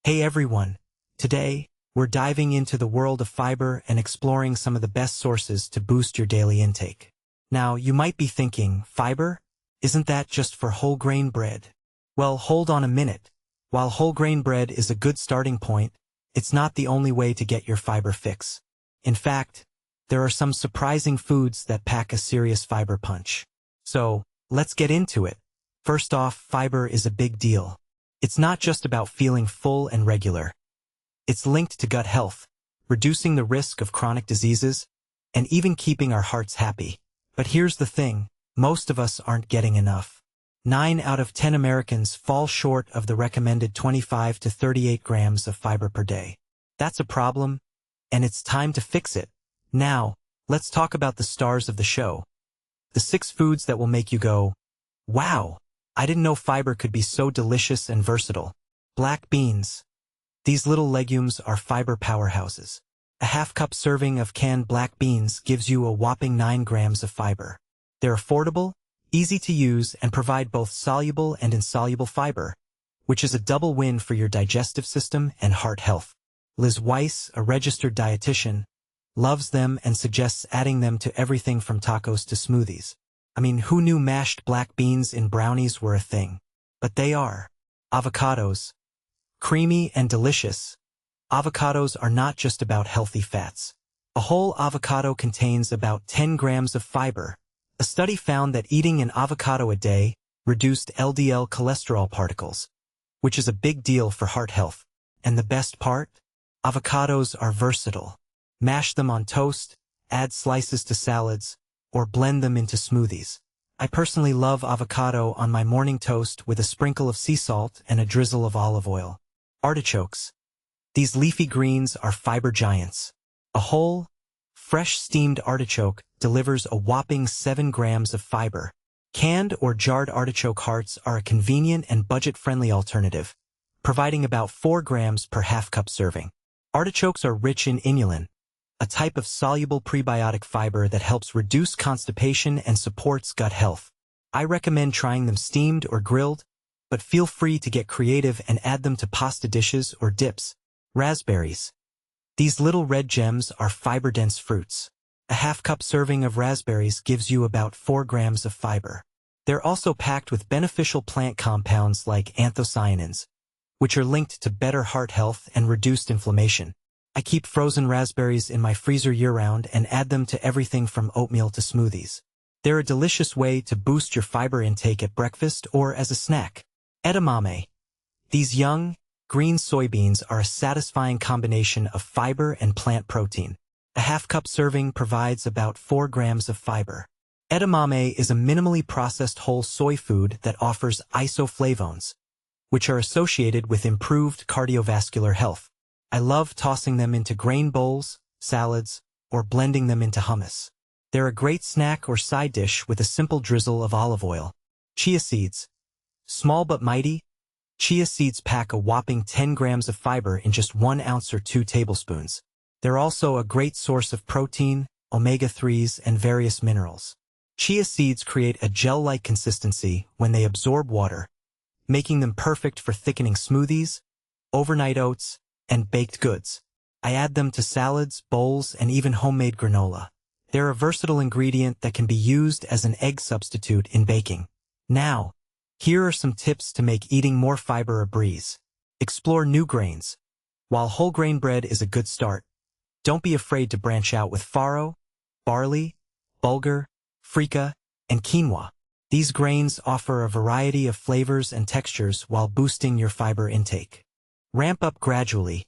Hey everyone! Today, we're diving into the world of fiber and exploring some of the best sources to boost your daily intake. Now, you might be thinking, fiber? Isn't that just for whole grain bread? Well, hold on a minute. While whole grain bread is a good starting point, it's not the only way to get your fiber fix. In fact, there are some surprising foods that pack a serious fiber punch. So, let's get into it. First off, fiber is a big deal. It's not just about feeling full and regular. It's linked to gut health, reducing the risk of chronic diseases, and even keeping our hearts happy. But here's the thing, most of us aren't getting enough. 9 out of 10 Americans fall short of the recommended 25 to 38 grams of fiber per day. That's a problem, and it's time to fix it. Now, let's talk about the stars of the show. The 6 foods that will make you go, wow! I didn't know fiber could be so delicious and versatile. Black beans. These little legumes are fiber powerhouses. A half-cup serving of canned black beans gives you a whopping 9 grams of fiber. They're affordable, easy to use, and provide both soluble and insoluble fiber, which is a double win for your digestive system and heart health. Liz Weiss, a registered dietitian, loves them and suggests adding them to everything from tacos to smoothies. I mean, who knew mashed black beans in brownies were a thing? But they are. Avocados. Creamy and delicious. Avocados are not just about healthy fats. A whole avocado contains about 10 grams of fiber. A study found that eating an avocado a day reduced LDL cholesterol particles, which is a big deal for heart health. And the best part? Avocados are versatile. Mash them on toast, add slices to salads, or blend them into smoothies. I personally love avocado on my morning toast with a sprinkle of sea salt and a drizzle of olive oil. Artichokes. These leafy greens are fiber giants. A whole, fresh steamed artichoke delivers a whopping 7 grams of fiber. Canned or jarred artichoke hearts are a convenient and budget-friendly alternative, providing about 4 grams per half-cup serving. Artichokes are rich in inulin, a type of soluble prebiotic fiber that helps reduce constipation and supports gut health. I recommend trying them steamed or grilled, but feel free to get creative and add them to pasta dishes or dips. Raspberries. These little red gems are fiber-dense fruits. A half-cup serving of raspberries gives you about 4 grams of fiber. They're also packed with beneficial plant compounds like anthocyanins, which are linked to better heart health and reduced inflammation. I keep frozen raspberries in my freezer year-round and add them to everything from oatmeal to smoothies. They're a delicious way to boost your fiber intake at breakfast or as a snack. Edamame. These young, green soybeans are a satisfying combination of fiber and plant protein. A half-cup serving provides about 4 grams of fiber. Edamame is a minimally processed whole soy food that offers isoflavones, which are associated with improved cardiovascular health. I love tossing them into grain bowls, salads, or blending them into hummus. They're a great snack or side dish with a simple drizzle of olive oil. Chia seeds. Small but mighty, chia seeds pack a whopping 10 grams of fiber in just 1 ounce or 2 tablespoons. They're also a great source of protein, omega-3s, and various minerals. Chia seeds create a gel-like consistency when they absorb water, making them perfect for thickening smoothies, overnight oats, and baked goods. I add them to salads, bowls, and even homemade granola. They're a versatile ingredient that can be used as an egg substitute in baking. Now, here are some tips to make eating more fiber a breeze. Explore new grains. While whole grain bread is a good start, don't be afraid to branch out with farro, barley, bulgur, freekeh, and quinoa. These grains offer a variety of flavors and textures while boosting your fiber intake. Ramp up gradually.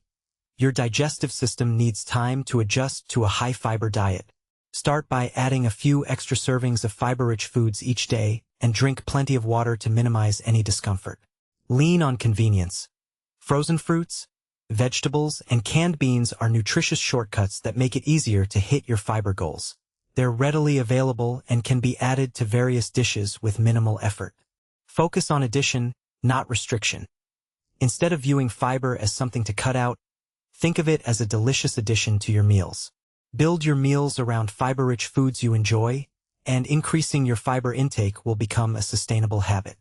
Your digestive system needs time to adjust to a high-fiber diet. Start by adding a few extra servings of fiber-rich foods each day and drink plenty of water to minimize any discomfort. Lean on convenience. Frozen fruits, vegetables, and canned beans are nutritious shortcuts that make it easier to hit your fiber goals. They're readily available and can be added to various dishes with minimal effort. Focus on addition, not restriction. Instead of viewing fiber as something to cut out, think of it as a delicious addition to your meals. Build your meals around fiber-rich foods you enjoy, and increasing your fiber intake will become a sustainable habit.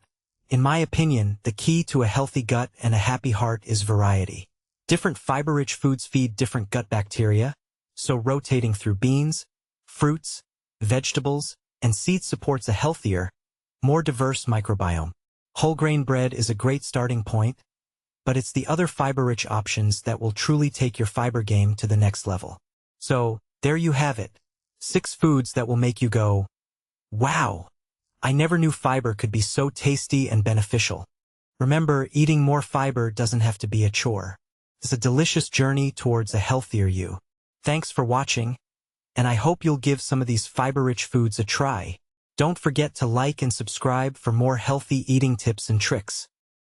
In my opinion, the key to a healthy gut and a happy heart is variety. Different fiber-rich foods feed different gut bacteria, so rotating through beans, fruits, vegetables, and seeds supports a healthier, more diverse microbiome. Whole grain bread is a great starting point, but it's the other fiber-rich options that will truly take your fiber game to the next level. So, there you have it. 6 foods that will make you go, wow! I never knew fiber could be so tasty and beneficial. Remember, eating more fiber doesn't have to be a chore. It's a delicious journey towards a healthier you. Thanks for watching, and I hope you'll give some of these fiber-rich foods a try. Don't forget to like and subscribe for more healthy eating tips and tricks.